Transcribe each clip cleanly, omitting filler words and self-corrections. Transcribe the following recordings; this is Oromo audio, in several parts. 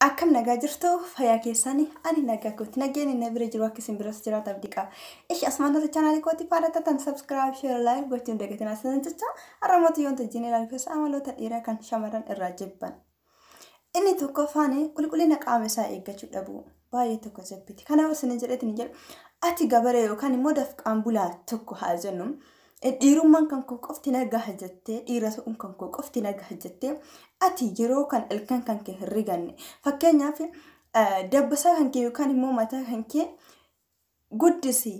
Akkam nagaa jirtu fayyaa keessanii ani nagaa kooti nageen inni bira jiru akka isin biras jiraata abdiqa. Ishi asmaanota chaanaalii kooti faadatatan subscribe share like gochuun dagatina sanan jecha arramoota yoon tajjiin ilaalfisa amaloota dhiiraa kan shamarran irraa jibban. Inni tokko faane qulqullina qaama isaa eeggachuu dhabu baay'ee tokko jabbiti. Kanaaf isin jedheetiin jedhu ati gabaree yookaan immoo dafqaan bulaa tokko haa jennu. Dhiirummaan kan koo qofti nagaa hajjattee dhiira ta'uun kan koo qofti nagaa hajjattee ati yeroo kan ilkaan kan kee hin riganne fakkeenyaaf dabbasaa kan kee yookaan immoo mataa kan kee guddisi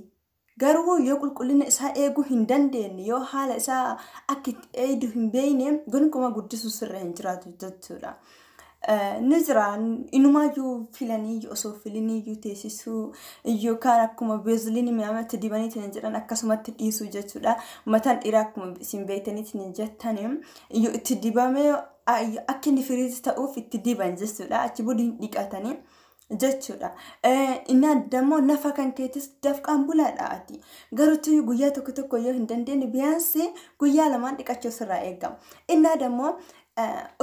garuu yoo qulqullina isaa eeguu hin dandeenye yoo haala isaa akka itti eeguu hin beekne gonkumaa guddisuu sirra hin jiraatu jechuudha. Nizraan inumayyuu filanii osoo filanii teessisuu yookaan akkuma beeziliin mi'aamatti dibaniitiin jedhan akkasumatti dhiisuu jechuudha. Mataan dhiiraa akkuma isin beektaniitiin jettanii yoo itti dibamee akka inni firiis ta'uuf itti diban jechuudha. Achi booda dhiqatanii jechuudha. Inni addamoo nafa kan keetis dafqaan bulaadha ati. Garuu guyyaa tokko yoo hin dandeenye biyaansi guyyaa lamaan dhiqachuu sirraa eegama. Inni addamoo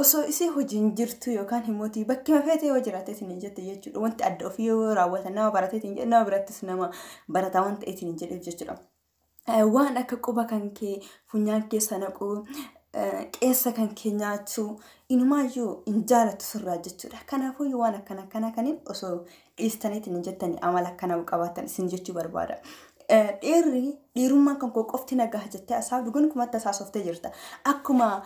osoo isii hojiin jirtu yookaan himooti bakki mafeetee yoo jiraateetiin jette jechuudha. Wanti adda ofii yoo raawwatan nama barateetiin jedhe nama birattis nama barataa waan ta'eetiin jedhe jechuudha. Waan akka quba kan kee funyaan keessa naquu qeessa kan kee nyaachuu inumaayyuu hin jaalatu sirraa jechuudha. Kanaafuu waan akkana kaniin osoo dhiistaniitiin jettanii amala akkana qabaatan isin jechuu barbaada. Dhiirummaan kan koo qofti nagaa jettee asaaf dhuguun kumatti asaasoftee jirta. Akkuma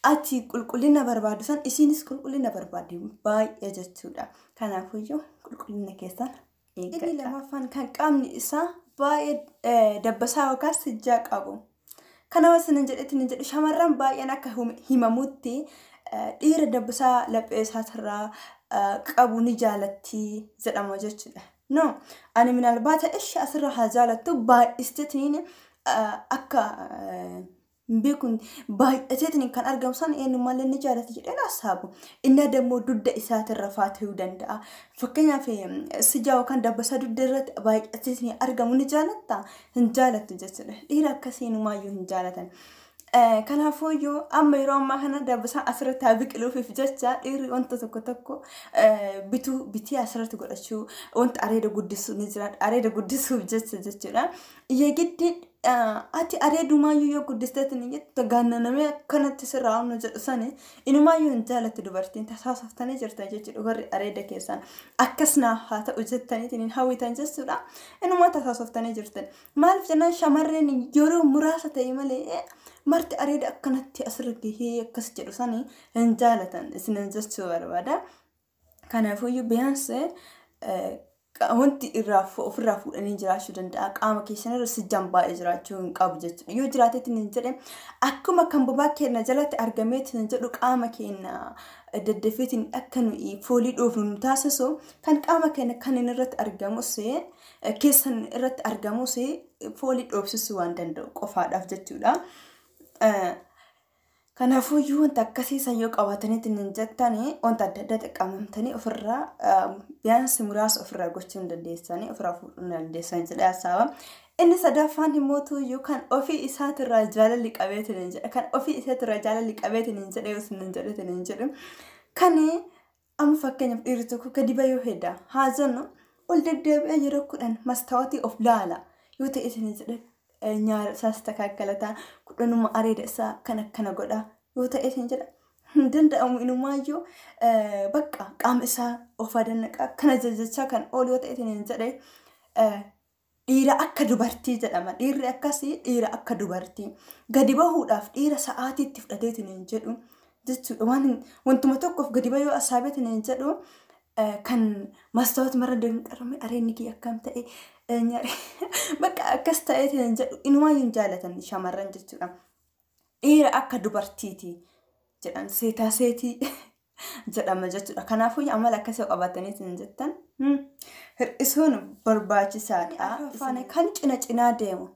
ati qulqullina barbaadu san isinis qulqullina barbaadu baay'ee jechuudha. Kanaafuu qulqullina keessan eeggadha. Inni lamaffaan kan qaamni isaa baay'ee dabbasaa yookaan sijjaa qabu. Kanaaf isin jedhu shamarran baay'een akka himamutti dhiira dabbasaa laphee isaatirraa qabu ni jaalatti jedhama jechuudha. No, ani minaalbaata ishi asirra haa jaalattu baay'isteetiin akka beekun baay'ateetiin kan argamu san eenyummaan ni jaalati jedheen asaabu. Inni adammoo dudda isaatirra faata'uu danda'a. Fakkeenyaaf sijaa yookaan dabbasaa dudda irratti baay'ateetiin argamu ni jaalatta hin jaalattu jechuudha. Dhiira akkasii inumaayyuu hin jaalatan. Kanaafuu amma yeroo ammaa kana dabbasaa asirratti haa biqiluufiif jecha dhiirri wanta tokko bitii asirratti godhachuu wanta areeda guddisuu ni jira. Areeda guddisuuf jechuudha. Yeegiddi ati areedumaayyuu yoo guddisteetiin jettu gaannanamee akkanatti sirraa humna jedhu sani inumaayyuu hin jaalatti dubartiin tasaasoftanii jirtan jechuudha. Warri areeda keessan akkas naaf haa ta'u jettaniitiin hawwitan jechuudha. Inumaa tasaasoftanii jirtan. Maaliif jennaan shamarreen yeroo muraasa ta'e malee marti areeda akkanatti asirra gahee akkas jedhu sani hin jaalatan isin jechuu barbaada. Kanaafuu biyyaansi wanti ofirraa fuudhanii jiraachuu danda'a. Qaama keessan irra sijjaan baay'ee jiraachuu hin qabu jechuudha. Yoo jiraateetiin hin jedhe akkuma kan bobaa keenya jalatti argameetiin jedhu qaama keenya daddafeetiin akka nuyi foolii dhoofnu nu taasisu kan qaama keenya kan inni irratti argamus keessan irratti argamus foolii dhoofsisuu waan danda'u qofaadhaaf jechuudha. Kanaafuu wanta akkasiisan yoo qabataniitiin hin jettanii wanta adda adda xiqqaamamtanii ofirraa biyaansi muraasa ofirraa gochuu hin dandeessanii ofirraa fuudhuu hin dandeessan jedhee hasaaba. Inni sadaffaan himootu kan ofii isaatirraa jaalalli qabeetiin hin jedhe kan ofii isaatirraa jaalalli qabeetiin hin jedhe yoo hin jedhetiin hin jedhu kan amma fakkeenyaaf dhiirri tokko gadi bayoo hedda haa jennu ol deddeebi'ee yeroo 10 mastaawotii of laala yoo ta'eetiin hin jedhe. Nyaara isaas takaakkalataa kudhanuma areeda isaa kan akkana godha yoo ta'eetiin jedha hin danda'amu inumaayyuu bakka qaama isaa of adannaqa kana jajjachaa kan oolu yoo ta'eetiin hin jedhe dhiira akka dubartii jedhama. Dhiirri akkasii dhiira akka dubartii gadi bahuudhaaf dhiira sa'aatiitti fudhateetiin hin jedhu jechuudha. Wantuma tokkoof gadi bahuu asaabeetiin hin jedhu kan mastaawot marra deemuun qarame areenni kiyya akkam ta'e bakka akkas ta'eetiin hin jedhu inumaayyuu hin jaalatan shamarran jechuudha. Dhiira akka dubartiiti jedhan seetaa seetii jedhama jechuudha. Kanaafuu amala akkasii qabataniitiin hin jettan hir'isuun barbaachisaadha. Kan cinaa deemu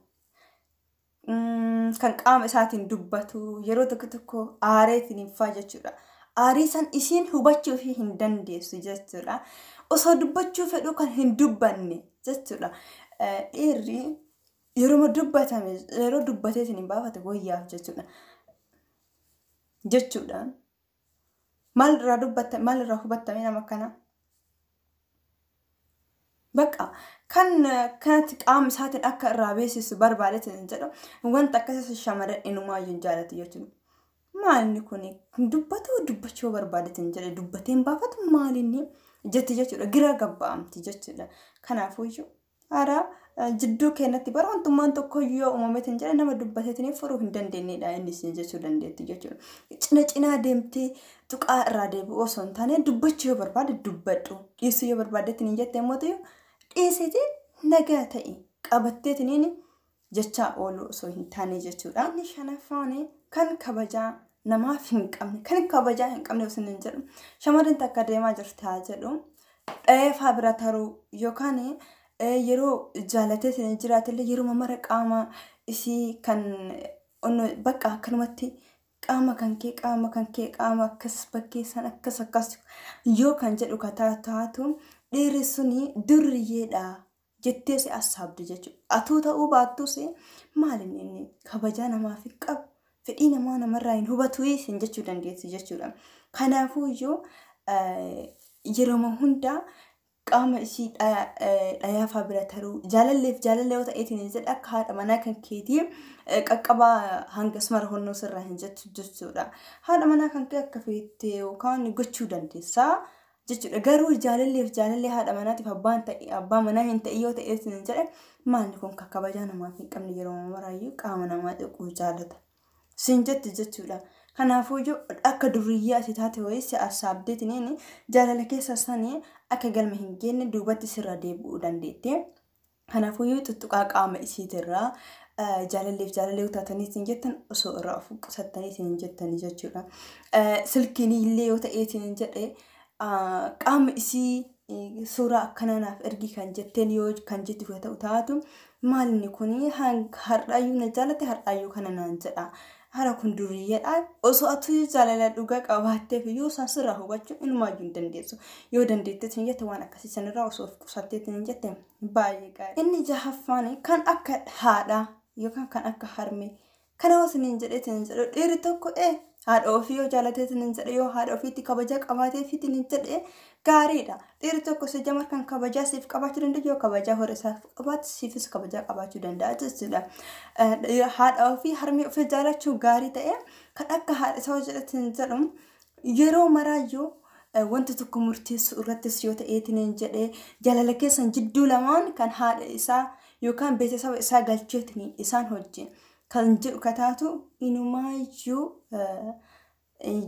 kan qaama isaatiin dubbatu yeroo tokko aareetiin hin faa jechuudha. Aariisan isiin hubachuu fi hin dandeessu jechuudha. Osoo dubbachuu fedhu kan hin dubbanne jechuudha. Dhiirri yeroo dubbateetiin hin baafate wayyaaf jechuudha. mal radubat mal rahubat mina makana بقى كانت قام ساعتين أكا الرابيسي سبار بالتي نجلو وانت كسس الشمر إنه ما ينجالت يجلو ما نكوني دبتو بربالتي نجلو دبتين بافت ماليني جت غير قبام تجت كان عفوجو أرا جدو كانت تبار وانتم ما انتو كيو أمامت نجلو نما دبتين فروه دندني لا إني سنجتو دندت تجت إنا دمتي تقع رادب وصون تاني دبتو بربال دبتو يسيو بربالتي نجت موتيو إيسيتي نجاتي قبضت نيني جتشا أولو سوين تاني جتشورا نشانة فاني كان كبجا نما فينك أمني كان كبجا هنك أمني وسنين جرم شمارين تكاديما جرتها جرم فابراتارو يوكاني يرو جالتي نجرات اللي يرو ممرك آما إسي كان إنه بقى كلمتي قاما كان كسبكي سنة كسكاس يو كان جدو كتاتاتو ديرسوني دريدا جتيسي أصحاب دجاجو أتوتا وباتوسي مالين إني خبجانا ما في قب فإنا ما نمرين هو بتويس نجتشو دنديتي جتشو خنافو جو يروما هندا قام إشي أيا فابراترو جالل ليو تأتي نزل أكهار أما ناكن كيدي أكبا هنگس مرهونو سر هنجت جتشورا هذا أما ناكن كفيتي وكان يقتشو دنديسا جتشو غارو جالل لي هذا أما ناتي فبان تأي أبا مناهن تأيو تأتي نزل ما نكون ككبجانا ما في كم يروما مرايو قامنا ما تقول جالتا سنجت جتشورا كنافو جو أكا درية تاتي ويسي أصابدت نيني جالل كيسا ساني أكا قلمهن جين دوبات سر ديبو دنديتي كنافو يو تتوقع قام إسي ترى جالل تاتني سنجتن أسو رافوك ستاني سنجتن جتشورا سلكيني اللي وتأيتي نجت قام إسي سورة كنانا أرجي كان جتين يوج كان جت في تاتو مال نكوني هر أيو نجالتي هر أيو كنانا نجلا هذا كندورية أوسو أتوي جالله دوغاك أوهاتي في يو سانسرا هو بچو إنو ما جندن ديسو يو دن ديتة تنجت وانا كسي سنرا أوسو فكساتي تنجت باي كاي إني جهفاني كان أكا هذا يو كان أكا هرمي كان واسن ننجل تنجل إيرتوكو هاد أوفيو جالته تنجل يو هاد أوفيتي كبجاك أواتي في تنجل غاريدا إيرتوكو سجمر كان كبجا سيف كباچو دند يو كبجا هورسا أوات سيفس كبجا كباچو دند أجسدا هاد أوفي هرمي في جالتشو غاري تأ كان أكا هاد سوجل تنجلهم يرو مراجو وانت تكو مرتس ورتس يو تأتي ننجل جاللكي سنجدو لمان كان هاد إسا يو كان بيتساو إسا غالچتني إسان هوجين كان جئ كتاتو إنو ما يجو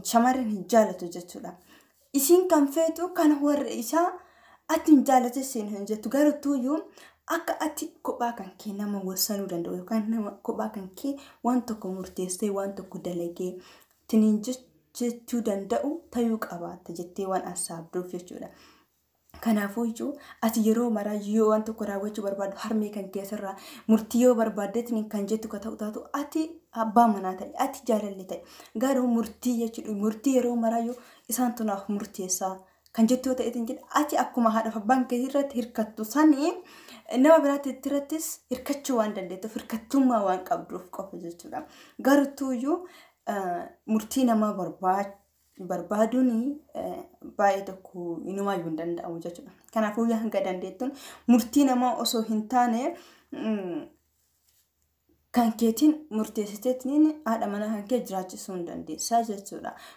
شمارين هجالتو جتولا إسين كان فيتو كان هو الرئيسة أتن جالتو سين هنجتو غارتو يوم أكا أتي كوبا كان كي نما وصانو دندو يو كان نما كوبا كان كي وانتو كمرتيستي وانتو كدلقي تنين جتو دندو تيوك أبات جتي وان أصاب دو فيشولا كنافو يجو أتي يرو مرا يو أنتو كراوچو برباد هرمي كان كيسرا مرتيو بربادتني كان جيتو كتاوتاتو أتي أبا مناتي أتي جاللتي غارو مرتي يجو مرتي يرو مرا يو إسانتو ناخ مرتيسا كان جيتو تأتين جد أتي أكو هذا فبان كثيرة هركتو ساني إنما براتي ترتس هركتشو وان دندتو فركتو ما وان قبروف قفو جيتو غارو تويو مرتينا ما بربادوني بايتكو إنما يبندن أو جاتو كان أقول يهان قدان ديتون مرتينا ما أصو هنتاني كان كيتين مرتيستيتنين هذا منا هنكي جراجي سوندن دي ساجتو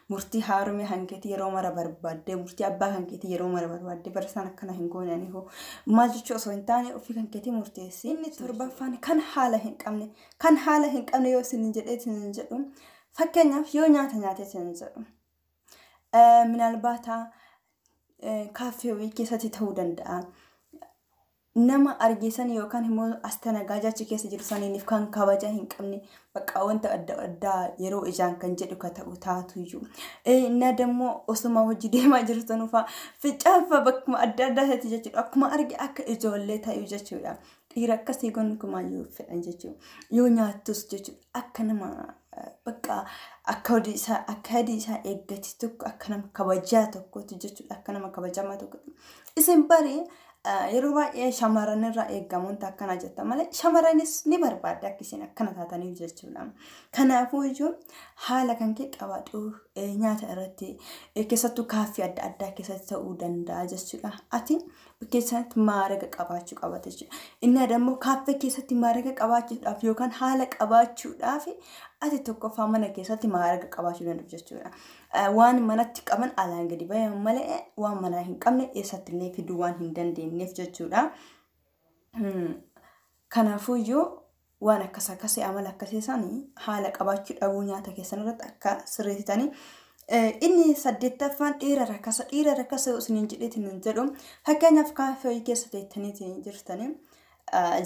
مرتي هارمي هنكيتي يرومارا بربادي مرتي أبا هنكيتي يرومارا بربادي برسانا كان هنقول يعني هو ما جتشو أصو هنتاني وفي هنكيتي مرتيسي إني تربا فاني كان حالة هنك أمني يوسي ننجل ننجلون فكنا في نياتي تنجلون من الباتا كافي ويكيساتي تودن دا نما أرجيسان يوكان همو أستناجاجا تكيس جرساني نفكان كواجا هنكمني بقى وانت أدا يرو إجان كان جدو كتاوتاتو يو نادمو أسما وجدي ما جرسانو في جافا بك ما أدا هتجاجو أكما أرجي أك إجولي تايو جاجو يا إيراكا سيغون كما يو فعن جاجو يو نياتوس جاجو أكنما بقى أكاديسا إيجاتي توك أكنما كواجا توكو تجاجو أكنما كواجا ما توكو إسم باري yeroo baay'ee shamarran irraa eegamuun akkana jetta malee shamarranis ni barbaadde akkasiin akkana taataniif jechuudha. Kanaafuu iyyuu haala kan kee qabaadhu nyaata irratti keessattuu kaaffii adda addaa keessatti ta'uu danda'a jechuudha. Ati keessatti maaraga qabaachuu qabata jechuudha. Inni adammoo kaaffee keessatti maaraga qabaachuudhaaf yookaan haala qabaachuudhaaf ati tokkoffaa mana keessatti maaraga qabaachuu danda'u jechuudha. Waan manatti qaban alaan gadi bayan malee waan manaa hin qabne eessatti illee fiduu waan hin dandeenyeef jechuudha. Kanaafuu iyyuu waan akkasii amala akkasiisanii haala qabaachuu dhabuu nyaata keessan irratti akka sirreessitanii inni 8ffaan dhiira rakkasa isiniin jedheetiin jedhu fakkeenyaaf kaaffee keessa teettanii jirtanii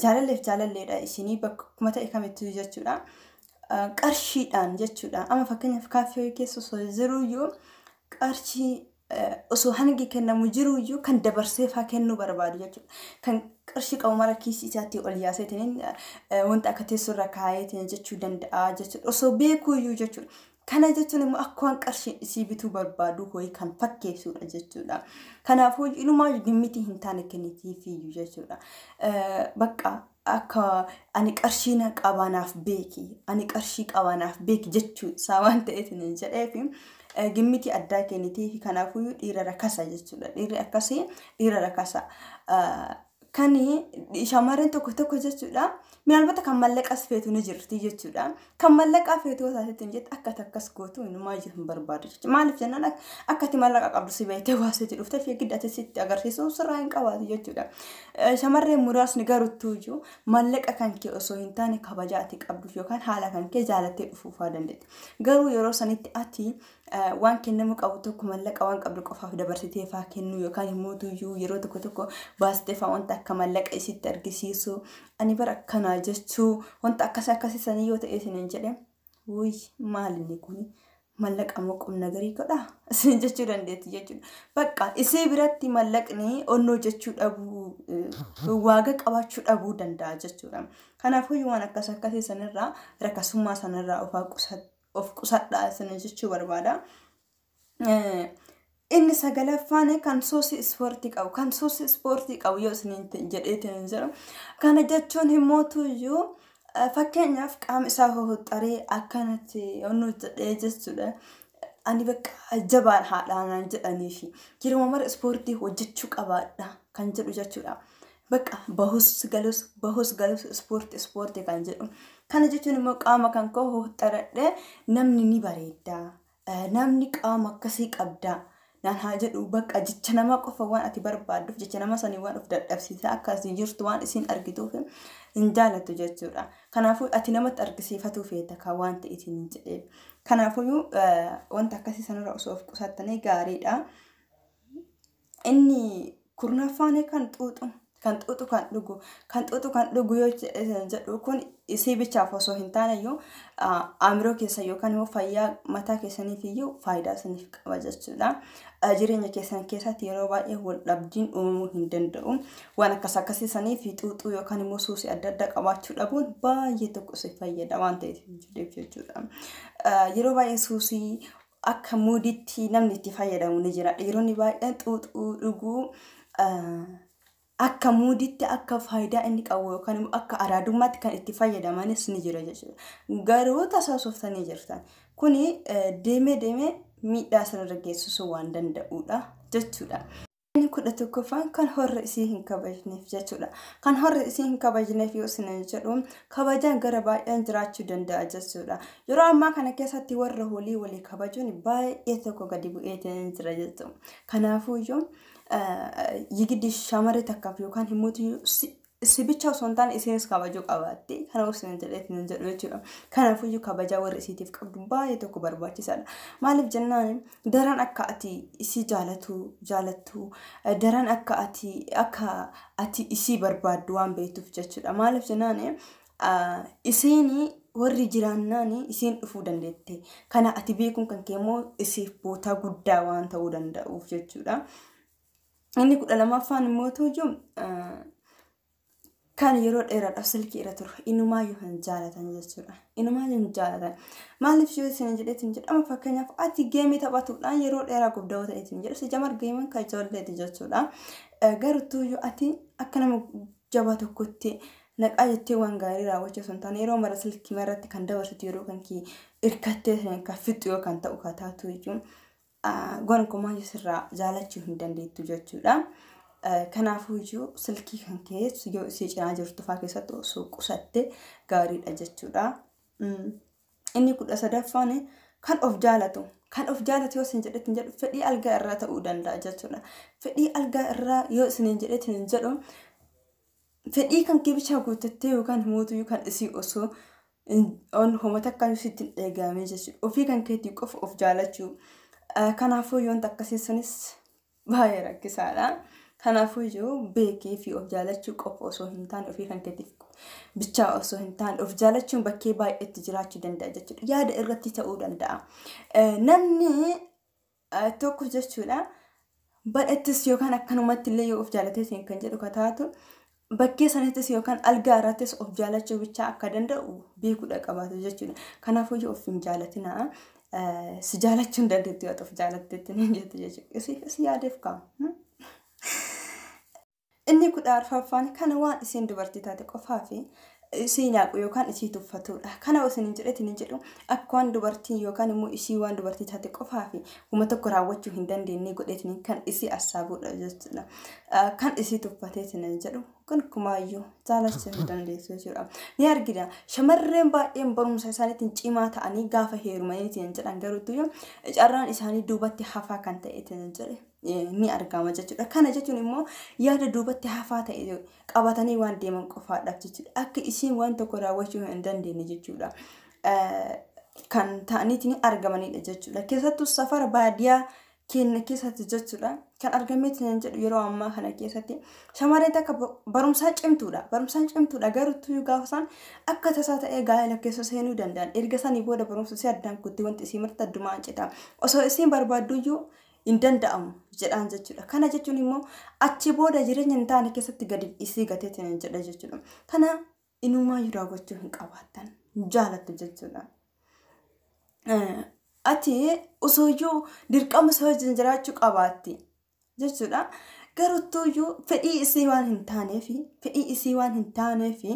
jaalalleedha isinii bakka kuma ta'e kamittuu jechuudha. Qarshiidhaan jechuudha. Amma fakkeenyaaf kaaffee keessa osoo jiruyyuu qarshii osoo hangi kennamu jiruyyuu kan dabarsee faa kennuu barbaadu jechuudha. Kan qarshii qabu mara kiisii isaatti ol yaaseetiin wanta akka teessurra kaayeetiin jechuu danda'a jechuudha. Osoo beekuuyyuu jechuudha. Kana jechuun immoo akka waan qarshiin isii bituu barbaadu ho'i kan fakkeessudha jechuudha. Kanaafuu inumaa dhimmitii hin taane kennitiifiyyuu jechuudha. Bakka akka ani qarshii qabanaaf beeki jechuu isaa waan ta'eef hin jedheefi dhimmitii addaa kennitiifi kanaafuu dhiira rakkasa jechuudha. Dhiirri akkasii dhiira rakkasa. Kan shamarreen tokko jechuudha. Minaalbata kan mallaqas feetu ni jirti jechuudha. Kan mallaqaa feetu taasisan jette akka takkas gootu inumaa iyyuu hin barbaadu jechuudha. Maaliif jennaan akkati mallaqa qabdu si beektee waasee dhufte fi giddate sitti agarsiisuu sirraa hin qabaatu jechuudha. Shamarreen muraasni garuttuu iyyuu mallaqa kan kee osoo hin taane kabajaati qabduuf yookaan haala kan kee jaalattee dhufuufaa dandeetti. Garuu yeroo sanitti ati waan kennamu qabu tokko mallaqa waan qabdu qofaaf dabarsitee faa kennu yookaan immoo iyyuu yeroo tokko baastee faa wanta akka mallaqa isitti argisiisu ani bara akkanaa jechuu wanta akkasii sanii yoo ta'e isin jedhe wuy maalinni kun mallaqa moo qubna garii godha isin jechuu dandeetti jechuudha. Bakka isii biratti mallaqni onnoo jechuu dhabuu waaga qabaachuu dhabuu danda'a jechuudha. Kanaafuu waan akkasii sanirraa rakkasummaa sanirraa of qusadhaa isin jechuu barbaada. Inni 9ffaan kan soosii ispoortii qabu yoo isin jedheetiin jiru. Kana jechuun himootu iyyuu fakkeenyaaf qaama isaa hohoxaree akkanatti onnoo jedhee jechuudha. Ani bakka jabaan haadhaan jedhaniifi yeroo mara ispoortii hojjechuu qabaadha kan jedhu jechuudha. Bakka bahus galus ispoortii kan jedhu. Kana jechuun immoo qaama kan koo hohoxaradhee namni ni bareeda. Namni qaama akkasii qabda. Naan haa jedhu bakka jecha nama qofa waan ati barbaadduuf jecha nama sanii waan of dadhabsiisaa akkasii jirtu waan isin argituuf hin jaalattu jechuudha. Kanaafuu ati namatti argisiifatuu feeta kan waan ta'e isin jedhee. Kanaafuu wanta akkasii sanarra osoo of qusattanii gaariidha. Inni 9ffaan kan xuuxu kan dhugu yoo jedhu kun isii bichaaf osoo hin taane iyyuu amiroo keessa yookaan immoo fayyaa mataa keessaniif iyyuu faayidaa isiniif qaba jechuudha. Jireenya keessan keessatti yeroo baay'ee wal dhabdiin uumamuu hin danda'u. Waan akkasii saniif xuuxuu yookaan immoo suusii adda addaa qabaachuu dhabuun baay'ee tokko si fayyada waan ta'eef jechuudha. Yeroo baay'ee suusii akka muuditti namni itti fayyadamu ni jira. Dhiironni baay'een xuuxuu dhuguu akka muuditti akka faayidaa inni qabu yookaan immoo akka araadummaatti kan itti fayyadamanis ni jira jechuudha. Garuu tasaasoftanii jirtan. Kuni deemee miidhaa sanarra geessisuu waan danda'udha jechuudha. Inni 11ffaan kan horra isii hin kabajneef jechuudha. Kan horra isii hin kabajneef yoo isin jedhu kabajaan gara baay'een jiraachuu danda'a jechuudha. Yeroo ammaa kana keessatti warra walii kabajuun baay'ee tokko gadi bu'eetiin jira jechuudha. Kanaafuu iyyuu yigidi shamarree takkaaf yookaan himootu si bicha osoo hin taane isinis kabajuu qabaatte kana isin jedheetiin jedhu jechuudha. Kanaafuu iyyuu kabajaa warra isiitiif qabdu baay'ee tokko barbaachisaadha. Maaliif jennaan daran akka ati isii jaalattu daran akka ati isii barbaaddu waan beektuuf jechuudha. Maaliif jennaan isiin warri jiraannaan isiin dhufuu dandeette. Kana ati beekuun kan keemmoo isiif bootaa guddaa waan ta'uu danda'uuf jechuudha. Inni 12ffaan immoo kan yeroo dheeraadhaaf silkii irra turu inumaa yoo hin jaalatan jechuudha. Inumaa hin jaalatan. Maaliif yoo isin jedheetiin jedhama fakkeenyaaf ati geemii taphatuudhaan yeroo dheeraa guddaa ta'eetiin jedhu si jamar geemiin kan ijoolleeti jechuudha. Garuu yoo ati akka nama jabaa tokkotti naqaa jettee waan gaarii raawwachuu sun taane yeroo mara silkii irratti kan dabarsitu yeroo kan kee hirkattee kan fixu yoo kan ta'u taatu jechuun gonkumaa sirraa jaalachuu hin dandeettu jechuudha. Kanaafuu iyyuu silkii kan keessu yoo isii cinaa jirtu fa'aa keessatti osoo qusatte gaariidha jechuudha. Inni 13ffaan kan of jaalatu yoo isin jedhetin jedhu fedhii algaa irraa ta'uu danda'a jechuudha. Fedhii algaa irraa yoo isin jedhetin jedhu fedhii kan kibichaa guuttattee yookaan himootu kan isii osoo on homata kan sitti eegamee jechuudha. Ofii kan keetii qofa of jaalachuu. Kanaafuu yoon takkasiisunis baay'ee rakkisaadha. Kanaafuu iyyuu beekee fi of jaalachuu qofa osoo hin taane ofii kan keetiif bichaa osoo hin taane of jaalachuun bakkee baay'eetti jiraachuu danda'a jechuudha. Yaada irratti ta'uu danda'a. Namni tokko jechuudha badhettis yookaan akkanumatti illee yoo of jaalatee kan jedhu kataatu bakkee sanattis yookaan algaa irrattis of jaalachuu bichaa akka danda'u beekuudha qabaatu jechuudha. Kanaafuu iyyuu of hin jaalatinaa. Si jaalachuun dandeettu yoo of jaalatteetti ni jettu jechuudha. Isi yaadeef qabu. Inni 14ffaan kana waan isin dubartii taate qofaa fi isii nyaaqu yookaan isii tuffatudha. Kana isin hin jedhetin jedhu akka waan dubartii yookaan immoo isii waan dubartii taate qofaa fi kuma tokko raawwachuu hin dandeenye godhetin kan isii assaabuudha jechuudha. Kan isii tuffateetin jedhu kun kumaayyuu jaalachuu hin dandeessu jechuudha. Ni argina shamarreen baay'een barumsa isaaniitiin cimaa ta'anii gaafa heerumaniitiin jedhan garuutu carraan isaanii duubatti hafaa kan ta'eetiin jedhe. Ni argama jechuudha. Kana jechuun immoo yaada duubatti hafaa ta'e qabatanii waan deeman qofaadhaaf jechuudha. Akka isiin waan tokko raawwachuu hin dandeenye jechuudha. Kan ta'aniitiin argamanidha jechuudha. Keessattuu safara baadiyyaa keenya keessatti jechuudha. Kan argameetiin jedhu yeroo ammaa kana keessatti shamarreen takka barumsaa cimtuudha. Barumsaan cimtuudha garuutu gaafa isaan akka tasaa ta'ee gaa'ela keessa seenuu danda'an. Erga sanii booda barumsa isii addaan kutti wanti isii marti addumaan cita. Osoo isiin barbaadduyyuu hin danda'amu jedhaan jechuudha. Kana jechuun immoo achi booda jireenya hin taane keessatti gadi isii gateetiin jedha jechuudha. Kana inumaa raawwachuu hin qabaatan jaalattu jechuudha. Ati osooyyuu dirqama isa wajjin jiraachuu qabaatti jechuudha. Garuutuyyuu fedhii isii waan hin taaneefi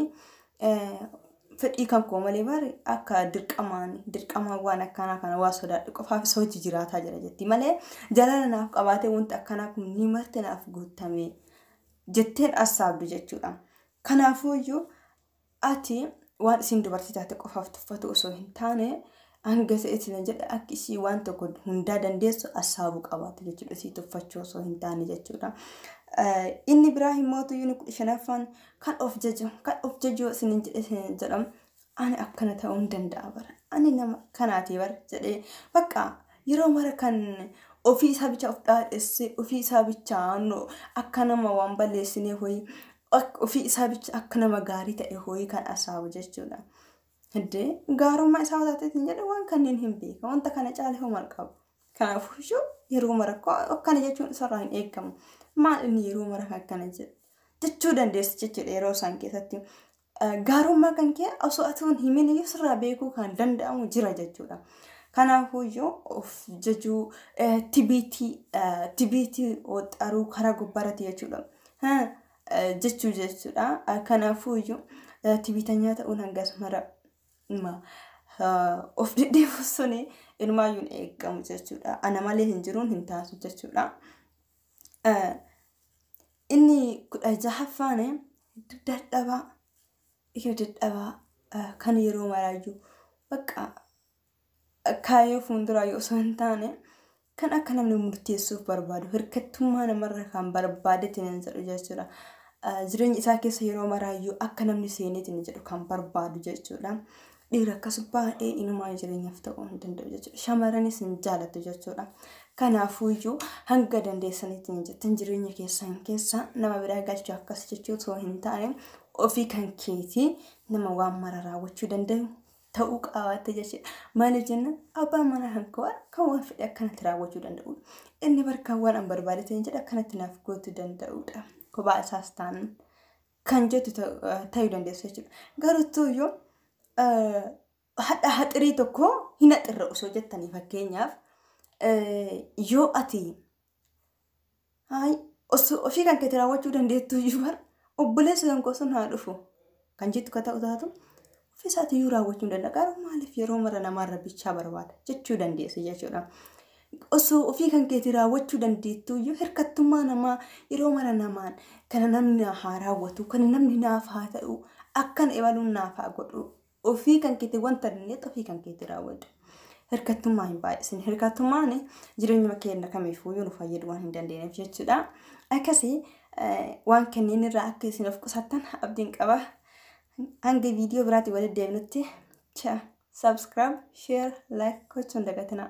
fedhii kan koo malee bari akka dirqamaan waan akkanaa kana waa sodaadhu qofaaf isa hojii jiraataa jira jetti malee jaalala naaf qabaatee wanti akkanaa kun ni marte naaf guutamee jetteen assaabdu jechuudha. Kanaafuu iyyuu ati waan isin dubartii taate qofaaf tuffatu osoo hin taane hanga se'eetiin jedhe akka isii waan tokko hundaa dandeessu assaabuu qabaatu jechuudha. Isii tuffachuu osoo hin taane jechuudha. Inni biraa himootu yuuni 15ffaan kan of jaju isin jedhamu ani akkana ta'uu hin danda'a bara. Ani nama kanaati bara jedhee bakka yeroo mara kan ofii isaa bicha of dhaadhesse ofii isaa bicha akka nama waan balleessinee hoyi ofii isaa bicha akka nama gaarii ta'e hoyi kan asaabu jechuudha. Hidde gaarummaa isaa taateetiin jedhe waan kanneen hin beeka wanta kana caalee homaa qabu. Kanaafuu yeroo mara akkana jechuun isarraa hin eegamu. Maal inni yeroo mara akkana jechuu dandeessi jechuudha yeroo isaan keessatti. Gaarummaa kan kee osoo atuun himin sirraa beekuu kan danda'amu jira jechuudha. Kanaafuu of jajuu tibiitii xaruu karaa gubbaarratti jechuudha. Jechuu jechuudha. Kanaafuu tibiitanya ta'uun hangas mara of dhidhiibu suni ilmaayyuun eegamu jechuudha. Ana malee hin jiruun hin taasu jechuudha. Inni 16ffaan dadhabaa kan yeroo maraayyuu bakka kaayyoo fuulduraayyuu osoo hin taane kan akka namni murteessuuf barbaadu hirkattummaa namarra kan barbaadetiin jedhu jechuudha. Jireenya isaa keessa yeroo maraayyuu akka namni seeneetiin jedhu kan barbaadu jechuudha. Dhiira akkas baay'ee inumaa jireenyaaf ta'uu hin danda'u jechuudha. Shamarranis hin jaalatu jechuudha. Kanaafuu iyyuu hanga dandeessaniitiin jettan jireenya keessan keessa nama biraa galchuu akkas jechuu osoo hin taane ofii kan keetii nama waan mara raawwachuu danda'u ta'uu qabaate jechuudha. Maaliif jenna abbaan mana hanqawaa kan waan fedhe akkanatti raawwachuu danda'udha. Inni barkaan waan an barbaadetiin jedha akkanatti naaf gootuu danda'udha. Kophaa isaas ta'an kan jettu ta'uu dandeessu jechuudha. Garuu yoo hadha haxirii tokko hin haxirra osoo jettanii fakkeenyaaf yoo ati osoo ofii kan keetti raawwachuu dandeettu iyyuu bar obboleessi kan sun haa dhufu kan jettu ka ta'u taatu ofii isaati iyyuu raawwachuu hin danda'a. Garuu maaliif yeroo mara namarra bichaa barbaada jechuu dandeessu jechuudha. Osoo ofii kan keetti raawwachuu dandeettu iyyuu hirkattummaa namaa yeroo mara namaan kana namni haa raawwatu kana namni naaf haa ta'u akkan ebaluun naaf haa godhu ofii kan keetti wanta dandeettu ofii kan keetti raawwadhu. Hirkattummaa hin baay'isin. Hirkattummaan jireenya keenya kamiifuu yoo nu fayyadu waan hin dandeenyeef jechuudha. Akkasii waan kanneen irraa akka isin of qusattan abdiin qaba. Hanga viidiyoo biraatti walitti deebinutti subscribe, share, like gochuun dagatinaa.